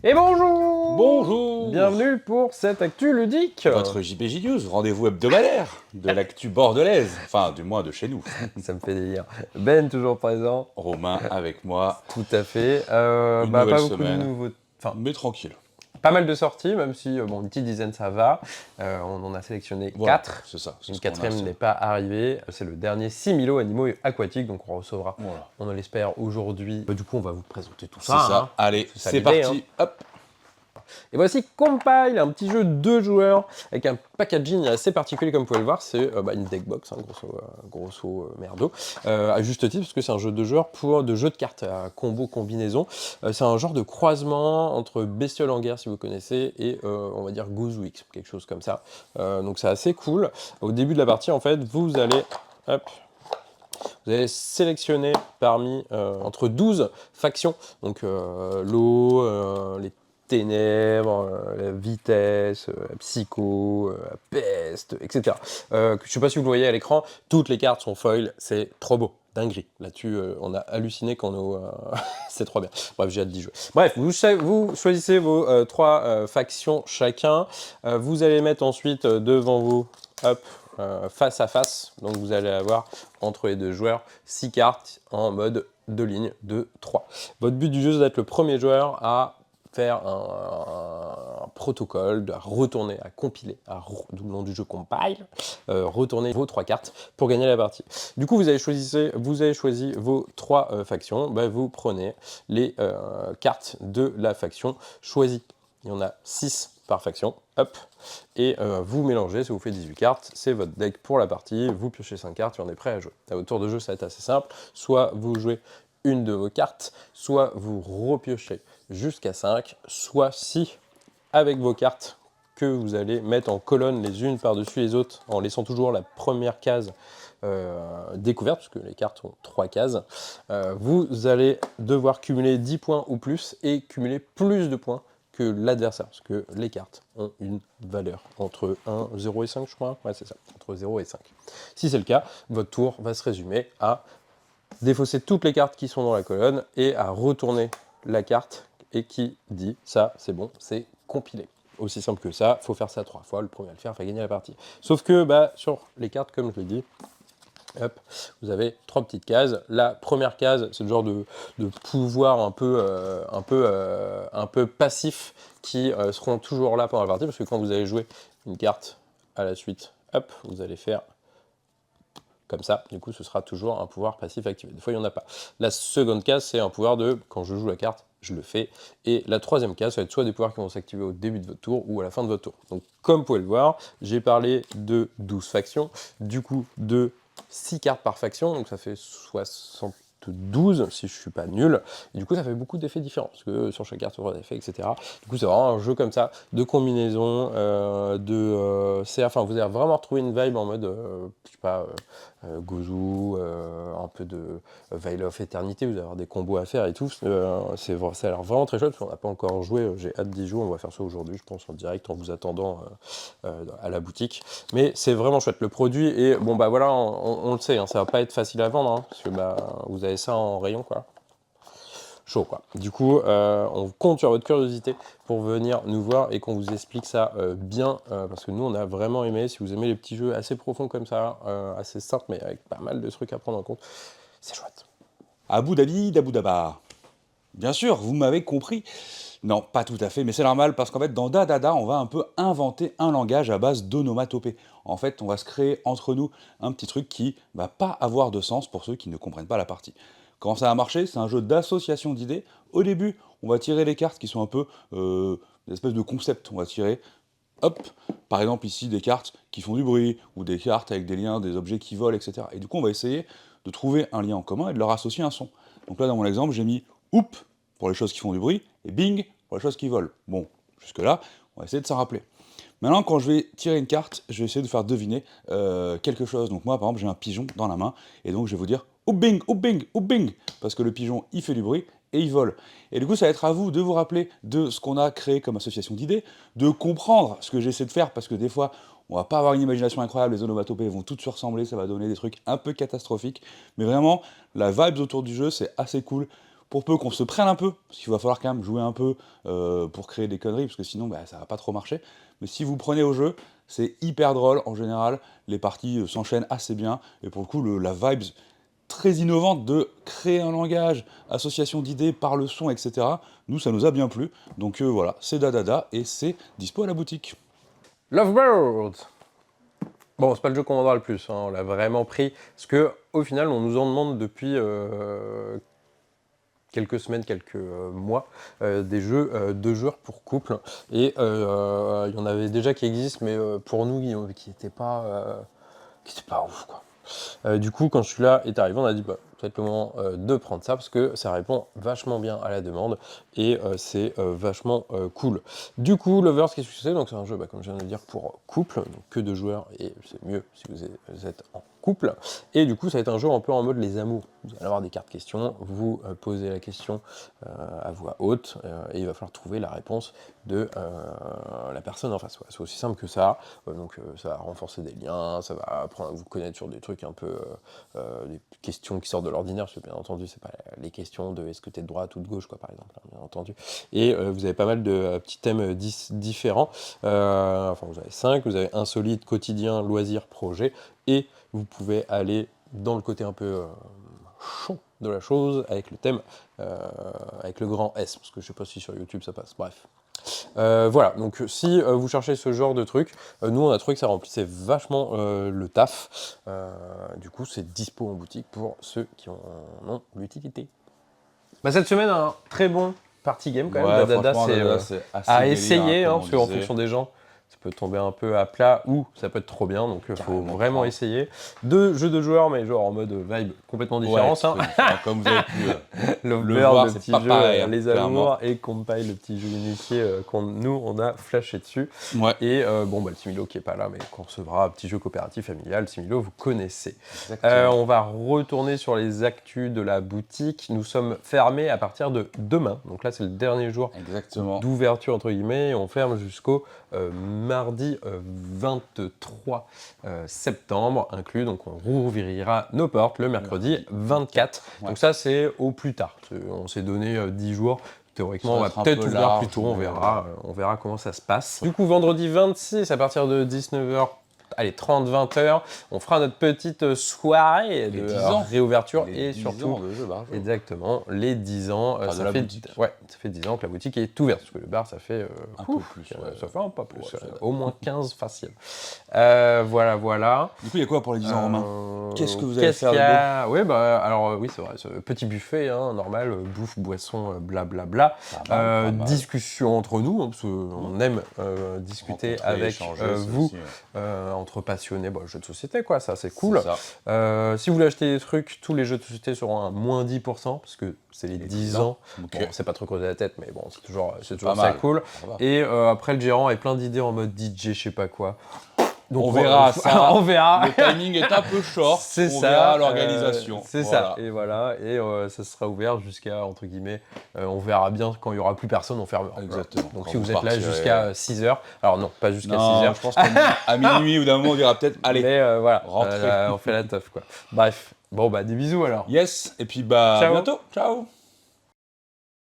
Et bonjour! Bonjour! Bienvenue pour cette actu ludique! Votre JPJ News, rendez-vous hebdomadaire de l'actu bordelaise, enfin du moins de chez nous. Ça me fait délire. Ben toujours présent. Romain avec moi, Tout à fait. une nouvelle pas beaucoup de semaine, nouveaux... Enfin, mais tranquille. pas mal de sorties, même si bon, une petite dizaine ça va. On en a sélectionné Voilà, 4. c'est ça. C'est Une ce qu'on a, quatrième c'est- n'est pas arrivée. C'est le dernier Similo animaux aquatiques, donc on recevra, Voilà. on l'espère, aujourd'hui. Du coup, on va vous présenter tout C'est ça. ça. Hein. Allez, C'est ça c'est l'idée, parti. Hop. Et voici Compile, un petit jeu de 2 joueurs avec un packaging assez particulier comme vous pouvez le voir, c'est une deckbox, hein, grosso merdo, à juste titre parce que c'est un jeu de joueurs de jeu de cartes à combo combinaison. C'est un genre de croisement entre Bestiole en guerre si vous connaissez et on va dire Goozwix, quelque chose comme ça. Donc c'est assez cool. Au début de la partie en fait vous allez sélectionner parmi entre 12 factions, donc l'eau, les ténèbres, la vitesse, la psycho, la peste, etc. Je ne sais pas si vous le voyez à l'écran, toutes les cartes sont foil, c'est trop beau. Dinguerie. Là-dessus, on a halluciné quand nous... c'est trop bien. Bref, j'ai hâte d'y jouer. Bref, vous choisissez vos 3 factions chacun. Vous allez mettre ensuite devant vous, hop, face à face. Donc vous allez avoir entre les 2 joueurs 6 cartes en mode 2 lignes de 3. Votre but du jeu, c'est d'être le premier joueur à faire un protocole, à retourner, à compiler, d'où le nom du jeu compile, retourner vos 3 cartes pour gagner la partie. Du coup, vous avez choisi vos 3 factions, vous prenez les cartes de la faction choisie. Il y en a 6 par faction, hop, et vous mélangez, ça vous fait 18 cartes, c'est votre deck pour la partie, vous piochez 5 cartes et on est prêt à jouer. À votre tour de jeu, ça va être assez simple, soit vous jouez une de vos cartes, soit vous repiochez jusqu'à 5, soit si, avec vos cartes que vous allez mettre en colonne les unes par-dessus les autres, en laissant toujours la première case découverte, parce que les cartes ont 3 cases, vous allez devoir cumuler 10 points ou plus, et cumuler plus de points que l'adversaire, parce que les cartes ont une valeur entre 1, 0 et 5, je crois. Ouais, c'est ça, entre 0 et 5. Si c'est le cas, votre tour va se résumer à défausser toutes les cartes qui sont dans la colonne et à retourner la carte et qui dit ça, c'est bon, c'est compilé. Aussi simple que ça, il faut faire ça 3 fois, le premier à le faire va gagner la partie. Sauf que sur les cartes, comme je l'ai dit, hop, vous avez 3 petites cases. La première case, c'est le genre de pouvoir un peu passif qui seront toujours là pendant la partie, parce que quand vous allez jouer une carte à la suite, hop, vous allez faire comme ça, du coup ce sera toujours un pouvoir passif activé. Des fois il n'y en a pas. La seconde case, c'est un pouvoir de, quand je joue la carte, je le fais. Et la troisième case, ça va être soit des pouvoirs qui vont s'activer au début de votre tour ou à la fin de votre tour. Donc comme vous pouvez le voir, j'ai parlé de 12 factions, du coup de 6 cartes par faction, donc ça fait 72 si je suis pas nul. Et du coup ça fait beaucoup d'effets différents, parce que sur chaque carte il y aura des effets, etc. Du coup c'est vraiment un jeu comme ça, de combinaison, enfin vous allez vraiment retrouver une vibe en mode, je sais pas, Gozu, un peu de Veil of Eternity, vous allez avoir des combos à faire et tout, ça a l'air vraiment très chouette, parce qu'on n'a pas encore joué, j'ai hâte d'y jouer, on va faire ça aujourd'hui je pense en direct en vous attendant à la boutique, mais c'est vraiment chouette le produit, et bon voilà, on le sait, hein, ça va pas être facile à vendre, hein, parce que vous avez ça en rayon quoi. Chaud quoi. Du coup, on compte sur votre curiosité pour venir nous voir et qu'on vous explique ça bien, parce que nous on a vraiment aimé. Si vous aimez les petits jeux assez profonds comme ça, assez simples mais avec pas mal de trucs à prendre en compte, c'est chouette. Abu Dhabi, d'Abu Daba. Bien sûr, vous m'avez compris. Non, pas tout à fait, mais c'est normal parce qu'en fait, dans Dadada, on va un peu inventer un langage à base d'onomatopée. En fait, on va se créer entre nous un petit truc qui va pas avoir de sens pour ceux qui ne comprennent pas la partie. Comment ça va marcher? C'est un jeu d'association d'idées. Au début, on va tirer les cartes qui sont un peu des espèces de concepts. On va tirer, hop, par exemple ici des cartes qui font du bruit, ou des cartes avec des liens, des objets qui volent, etc. Et du coup, on va essayer de trouver un lien en commun et de leur associer un son. Donc là, dans mon exemple, j'ai mis oup pour les choses qui font du bruit, et bing pour les choses qui volent. Bon, jusque-là, on va essayer de s'en rappeler. Maintenant, quand je vais tirer une carte, je vais essayer de faire deviner quelque chose. Donc moi, par exemple, j'ai un pigeon dans la main, et donc je vais vous dire « Oup bing, oup bing, oup bing !» parce que le pigeon, il fait du bruit, et il vole. Et du coup, ça va être à vous de vous rappeler de ce qu'on a créé comme association d'idées, de comprendre ce que j'essaie de faire, parce que des fois, on va pas avoir une imagination incroyable, les onomatopées vont toutes se ressembler, ça va donner des trucs un peu catastrophiques, mais vraiment, la vibe autour du jeu, c'est assez cool. pour peu qu'on se prenne un peu, parce qu'il va falloir quand même jouer un peu pour créer des conneries, parce que sinon ça va pas trop marcher. Mais si vous prenez au jeu, c'est hyper drôle en général, les parties s'enchaînent assez bien, et pour le coup la vibe très innovante de créer un langage, association d'idées par le son, etc. Nous, ça nous a bien plu, donc voilà, c'est Dadada, et c'est dispo à la boutique. Lovebirds. Bon, c'est pas le jeu qu'on vendra le plus, hein, on l'a vraiment pris, parce que au final, on nous en demande depuis quelques semaines, quelques mois, des jeux 2 joueurs pour couple, et il y en avait déjà qui existent, mais pour nous, qui n'étaient pas ouf, quoi. Du coup, quand celui-là est arrivé, on a dit, bah, peut-être le moment de prendre ça, parce que ça répond vachement bien à la demande, et c'est vachement cool. Du coup, Lovers, qu'est-ce que c'est? Donc c'est un jeu, bah, comme je viens de le dire, pour couple, donc que 2 joueurs, et c'est mieux si vous êtes en couple. Et du coup, ça va être un jeu un peu en mode les amours. Vous allez avoir des cartes questions, vous posez la question à voix haute, et il va falloir trouver la réponse de la personne en face. Ouais, c'est aussi simple que ça. Donc ça va renforcer des liens, ça va apprendre à vous connaître sur des trucs un peu, des questions qui sortent de l'ordinaire, parce que bien entendu, c'est pas les questions de est-ce que tu es de droite ou de gauche, quoi, par exemple, hein, bien entendu. Et vous avez pas mal de petits thèmes différents. Enfin, vous avez 5, vous avez insolite, quotidien, loisir, projet, et vous pouvez aller dans le côté un peu chaud de la chose avec le thème, avec le grand S, parce que je sais pas si sur YouTube ça passe, bref. Voilà, donc si vous cherchez ce genre de truc, nous on a trouvé que ça remplissait vachement le taf. Du coup, c'est dispo en boutique pour ceux qui en ont l'utilité. Bah, cette semaine, un très bon party game quand même. Ouais, Dadada, franchement, Dadada, c'est c'est assez à délire, essayer, comme on parce qu'en disait. fonction des gens, ça peut tomber un peu à plat ou ça peut être trop bien, donc il faut Carrément vraiment grave. essayer. 2 jeux de joueurs, mais genre en mode vibe complètement différent. Ouais, ça. petit peu différent. Comme vous avez pu le Lovebird, voir, le c'est petit pas jeu pareil, hein, Les clairement. Amours, et Compile, le petit jeu initié nous on a flashé dessus. Ouais, Et bon, bah, le Similo qui est pas là, mais qu'on recevra, un petit jeu coopératif familial. Le Similo, vous connaissez. exactement. On va retourner sur les actus de la boutique. Nous sommes fermés à partir de demain. Donc là, c'est le dernier jour Exactement. d'ouverture, entre guillemets. Et on ferme jusqu'au mardi 23 septembre inclus. Donc on rouvrira nos portes le mercredi 24. Ouais. Donc ça, c'est au plus tard. On s'est donné 10 jours. Théoriquement, on va Ça va être un peut-être peu ouvrir large, plus tôt, mais on verra comment ça se passe. Du coup, vendredi 26, à partir de 19h, allez, 30-20h, on fera notre petite soirée Les de 10 ans. réouverture, Les et 10 surtout, ans de jeu Barjo. exactement, les 10 ans. Enfin, de la boutique. Ouais, ça fait 10 ans que la boutique est ouverte, parce que le bar, ça fait Un peu plus. ça fait un pas plus, Ouais, ça date. au moins 15 facile. Voilà. Du coup, il y a quoi pour les 10 ans, Romain? Qu'est-ce que vous allez Qu'est-ce faire qu'il de y beau? a? Oui, bah alors oui, c'est vrai, petit buffet, hein, normal, bouffe, boisson, blablabla. Pas mal. Discussion entre nous, hein, parce qu'on aime discuter Rencontrer, avec échanger, c'est vous, aussi, entre passionnés, bon, jeux de société, quoi, ça c'est cool. c'est ça. Si vous voulez acheter des trucs, tous les jeux de société seront à moins 10%, parce que c'est les 10 ans. Ok. Bon, c'est pas trop creusé la tête, mais bon, c'est toujours pas ça mal. cool. Ça va. Et après, le gérant avait plein d'idées en mode DJ, je sais pas quoi. Donc, On verra ça. on verra. Le timing est un peu short. C'est on ça. verra l'organisation. C'est Voilà. ça. Et voilà. Et ça sera ouvert jusqu'à, entre guillemets, on verra bien quand il y aura plus personne, on fermera. Exactement. Donc Quand si vous vous êtes là partirez. jusqu'à 6h, alors non, pas jusqu'à Non, 6h. je pense qu'à minuit ou d'un moment, on dira peut-être, allez, Mais voilà, rentrez. on fait la teuf, quoi. Bref, bon bah des bisous alors. Yes, et puis bah, à Ciao. bientôt. Ciao.